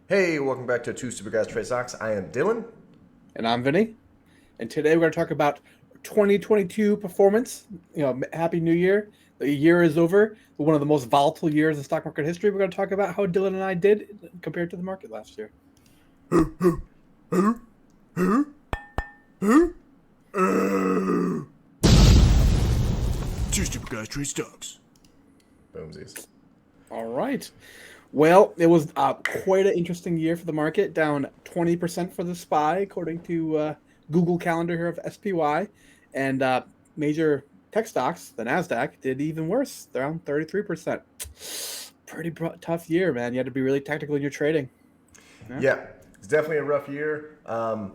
Hey, welcome back to Two Super Guys Trade Stocks. I am Dylan. And I'm Vinny. And today we're going to talk about 2022 performance. Happy New Year. The year is over. One of the most volatile years in stock market history. We're going to talk about how Dylan and I did compared to the market last year. Two Super Guys Trade Stocks. Boomsies. All right. Well, it was quite an interesting year for the market, down 20% for the SPY, according to Google Calendar here of SPY. And major tech stocks, the NASDAQ, did even worse, down 33%. Pretty tough year, man. You had to be really technical in your trading. Yeah. Yeah, it's definitely a rough year.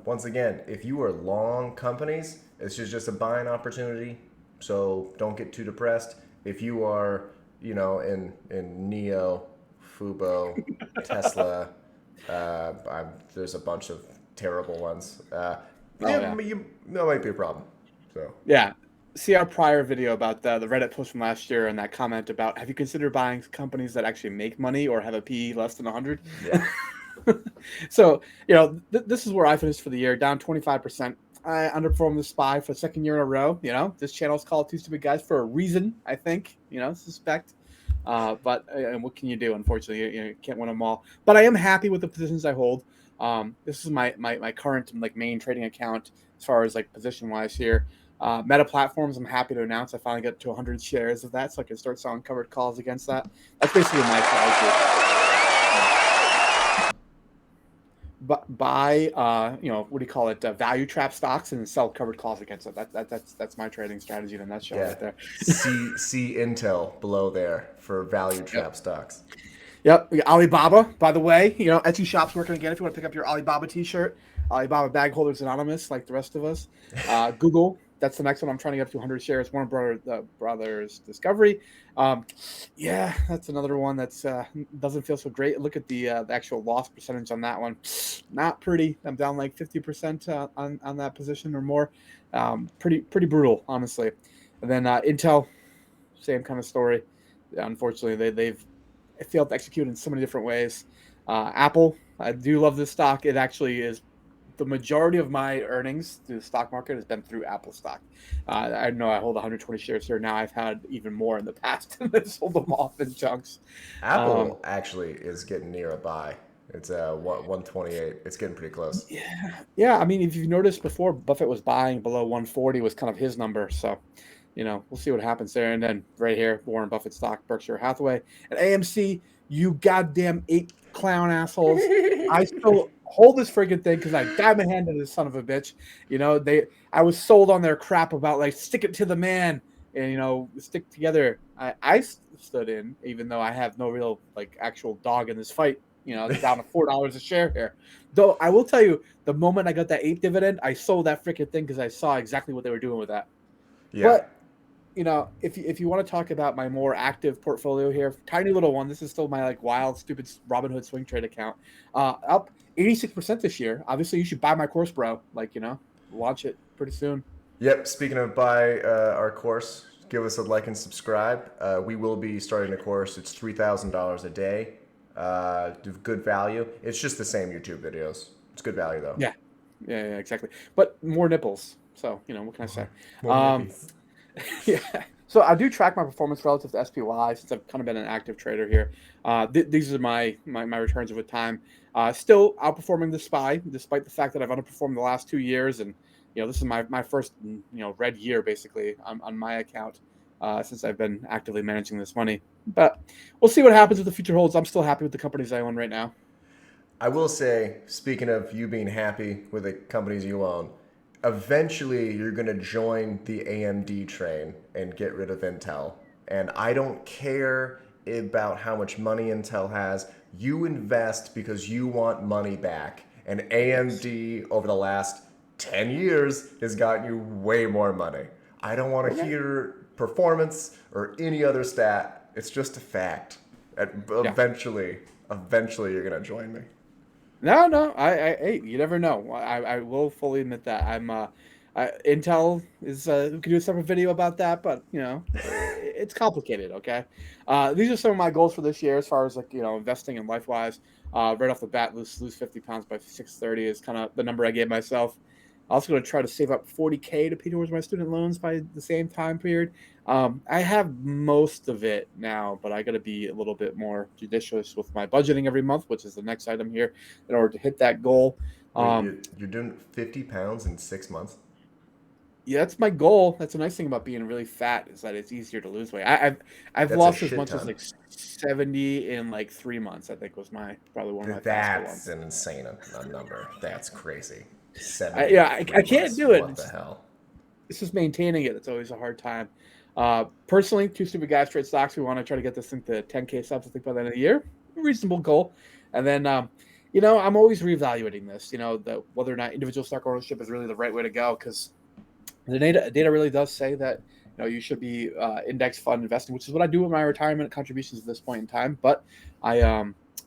Once again, if you are long companies, it's just a buying opportunity. So don't get too depressed. If you are, in Neo, Fubo, Tesla, there's a bunch of terrible ones. Oh, yeah. That might be a problem. So Yeah. See our prior video about the Reddit post from last year and that comment about have you considered buying companies that actually make money or have a PE less than 100? yeah, So, this is where I finished for the year, down 25%. I underperformed the SPY for the second year in a row. This channel is called Two Stupid Guys for a reason, I think, suspect. But and what can you do? Unfortunately, you can't win them all. But I am happy with the positions I hold. This is my current main trading account as far as position wise here. Meta Platforms, I'm happy to announce I finally got to 100 shares of that, so I can start selling covered calls against that. That's basically my strategy. But buy, what do you call it? Value trap stocks and sell covered calls against it. That's my trading strategy in a nutshell, yeah. right there. See Intel below there for value Yep. trap stocks. Yep. We got Alibaba, by the way. Etsy shop's working again if you want to pick up your Alibaba T-shirt. Alibaba Bag Holders Anonymous, like the rest of us. Google, that's the next one. I'm trying to get up to 100 shares. Warner Brothers Discovery. Yeah, that's another one that's doesn't feel so great. Look at the actual loss percentage on that one. Not pretty. I'm down like 50% on that position or more. Pretty brutal, honestly. And then Intel, same kind of story. Unfortunately, they've failed to execute in so many different ways. Apple, I do love this stock. It actually is the majority of my earnings through the stock market has been through Apple stock. I know I hold 120 shares here now. I've had even more in the past and sold them off in chunks. Um, Apple actually is getting near a buy. It's 128. It's getting pretty close. yeah. I mean, if you've noticed before, Buffett was buying below 140 was kind of his number. So, we'll see what happens there. And then right here, Warren Buffett stock, Berkshire Hathaway, and AMC. You goddamn ape clown assholes! I still hold this freaking thing because I diamond handed this son of a bitch. I was sold on their crap about stick it to the man and stick together. I stood in even though I have no real actual dog in this fight. Down to $4 a share here. Though I will tell you, the moment I got that ape dividend, I sold that freaking thing because I saw exactly what they were doing with that. Yeah. But if you want to talk about my more active portfolio here, tiny little one. This is still my wild, stupid Robinhood swing trade account. Up 86% this year. Obviously, you should buy my course, bro. Launch it pretty soon. Yep. Speaking of buy our course, give us a like and subscribe. We will be starting a course. It's $3,000 a day. Good value. It's just the same YouTube videos. It's good value though. Yeah, yeah, exactly. But more nipples. So what can I say? More Um, nippies. yeah. So I do track my performance relative to SPY since I've kind of been an active trader here. These are my returns over time. Still outperforming the SPY, despite the fact that I've underperformed the last 2 years, and this is my first red year basically on my account since I've been actively managing this money. But we'll see what happens with the future holds. I'm still happy with the companies I own right now. I will say, speaking of you being happy with the companies you own, eventually you're going to join the AMD train and get rid of Intel. And I don't care about how much money Intel has. You invest because you want money back. And Yes. AMD, over the last 10 years, has gotten you way more money. I don't want to Okay. hear performance or any other stat. It's just a fact. Yeah. Eventually, you're going to join me. No, no. Hey, you never know. I will fully admit that Intel is we could do a separate video about that, but it's complicated. Okay, these are some of my goals for this year as far as like investing in life wise. Right off the bat, lose 50 pounds by 6:30 is kind of the number I gave myself. I'm also going to try to save up 40K to pay towards my student loans by the same time period. I have most of it now, but I got to be a little bit more judicious with my budgeting every month, which is the next item here, in order to hit that goal. Wait, Um, you're doing 50 pounds in 6 months? Yeah, that's my goal. That's a nice thing about being really fat is that it's easier to lose weight. I've That's a lost as shit much as ton. like 70 in like 3 months. I think was my probably one of my faster That's ones. an insane number. That's crazy. 70 Yeah, in I three can't months. do it. What the hell? It's just maintaining it. It's always a hard time. Personally, two stupid guys trade stocks. We want to try to get this thing to 10K subs. I think by the end of the year, a reasonable goal. And then, I'm always reevaluating this. Whether or not individual stock ownership is really the right way to go because the data really does say that you should be index fund investing, which is what I do with my retirement contributions at this point in time. But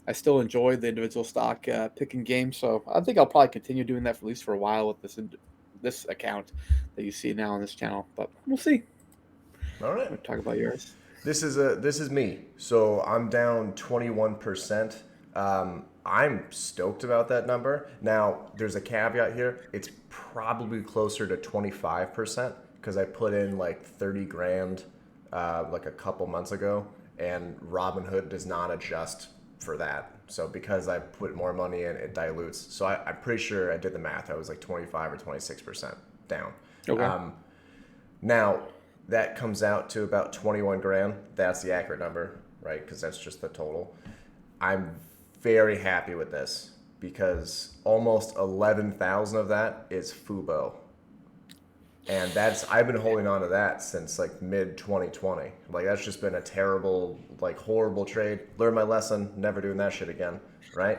I still enjoy the individual stock picking game, so I think I'll probably continue doing that for at least for a while with this account that you see now on this channel. But we'll see. All right. We'll talk about yours. This is me. So I'm down 21%. I'm stoked about that number. Now, there's a caveat here. It's probably closer to 25% because I put in like 30 grand like a couple months ago, and Robinhood does not adjust for that. So because I put more money in, it dilutes. So I'm pretty sure I did the math. I was like 25 or 26% down. Okay. Now, that comes out to about 21 grand. That's the accurate number, right? Because that's just the total. I'm very happy with this because almost 11,000 of that is Fubo. And I've been holding on to that since like mid 2020. Like that's just been a terrible, like horrible trade. Learned my lesson, never doing that shit again, right?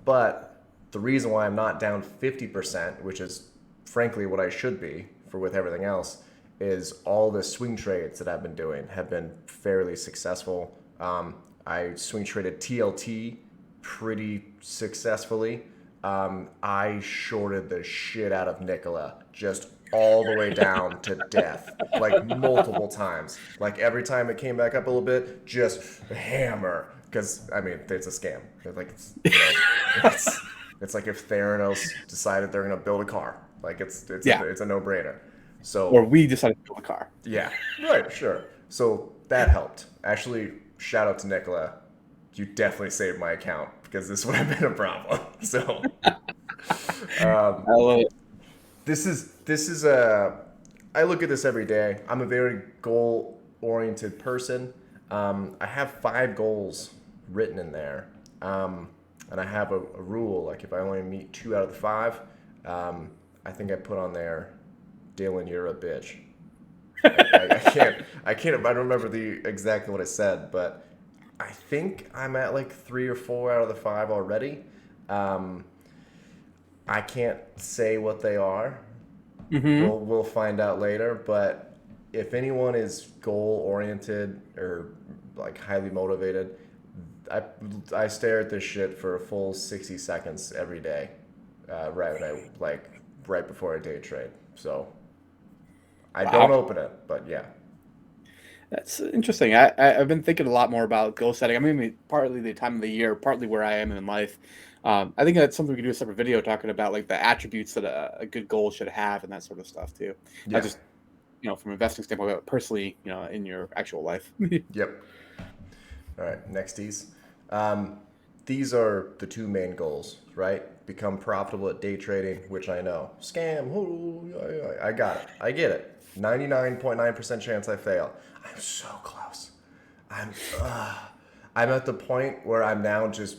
But the reason why I'm not down 50%, which is frankly what I should be for with everything else, is all the swing trades that I've been doing have been fairly successful. I swing traded TLT pretty successfully. I shorted the shit out of Nikola just all the way down to death, like multiple times. Like every time it came back up a little bit, just hammer. Because I mean, it's a scam. Like it's like if Theranos decided they're gonna build a car. Like Yeah. it's a no brainer. So Or we decided to build a car. yeah, right, sure. So that helped. Actually, shout out to Nicola. You definitely saved my account because this would have been a problem. So I love it. this is a. I look at this every day. I'm a very goal oriented person. I have 5 goals written in there, and I have a rule. Like if I only meet 2 out of the 5, I think I put on there, Dylan, you're a bitch. I can't. I don't remember exactly what I said, but I think I'm at like 3 or 4 out of the 5 already. I can't say what they are. Mm-hmm. We'll find out later. But if anyone is goal oriented or like highly motivated, I stare at this shit for a full 60 seconds every day, right before a day trade. So I don't Wow. open it, but yeah. That's interesting. I've been thinking a lot more about goal setting. I mean, partly the time of the year, partly where I am in life. I think that's something we could do a separate video talking about, like the attributes that a good goal should have and that sort of stuff too. Not Yeah. just from an investing standpoint, but personally, in your actual life. Yep. All right, nexties. These are the 2 main goals, right? Become profitable at day trading, which I know. Scam. Ooh, I got it. I get it. 99.9% chance I fail. I'm so close. I'm uh, I'm at the point where I'm now just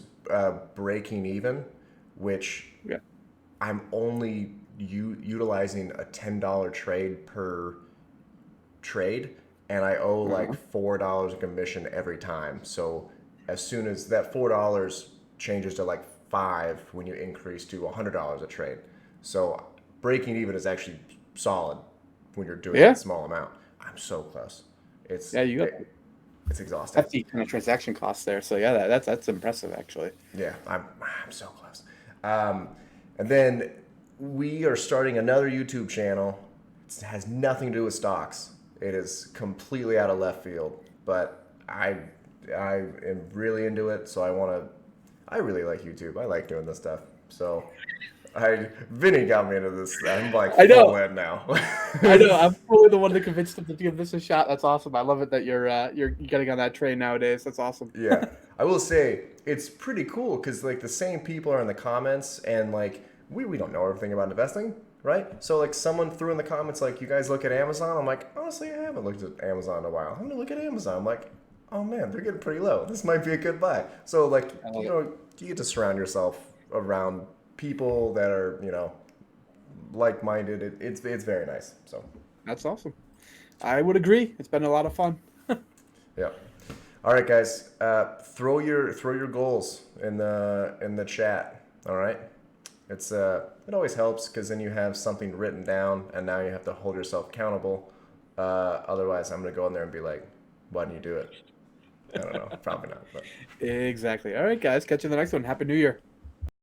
breaking even, which Yeah. I'm only utilizing a $10 trade per trade, and I owe like Uh-huh. $4 in commission every time. So as soon as that $4 changes to like 5 when you increase to $100 a trade, so breaking even is actually solid when you're doing Yeah. that small amount. I'm so close. It's Yeah. You got it's exhausting. hefty kind of transaction costs there. So yeah, that's impressive actually. Yeah, I'm so close. And then we are starting another YouTube channel. It has nothing to do with stocks. It is completely out of left field, but I am really into it. So I really like YouTube. I like doing this stuff. So Vinny got me into this. I'm like I full know. in now. I know. I'm probably the one that convinced him to give this a shot. That's awesome. I love it that you're getting on that train nowadays. That's awesome. Yeah, I will say it's pretty cool because like the same people are in the comments, and like we don't know everything about investing, right? So like someone threw in the comments like, "You guys look at Amazon?" I'm like, honestly, I haven't looked at Amazon in a while. I'm gonna look at Amazon. I'm like, oh man, they're getting pretty low. This might be a good buy. So like I love you it. know you get to surround yourself around people that are like-minded. It's very nice. So That's awesome. I would agree. It's been a lot of fun. yeah. All right, guys. Throw your goals in the chat. All right. It always helps because then you have something written down, and now you have to hold yourself accountable. Otherwise, I'm gonna go in there and be like, "Why didn't you do it?" I don't know. Probably not. But Exactly. All right, guys. Catch you in the next one. Happy New Year.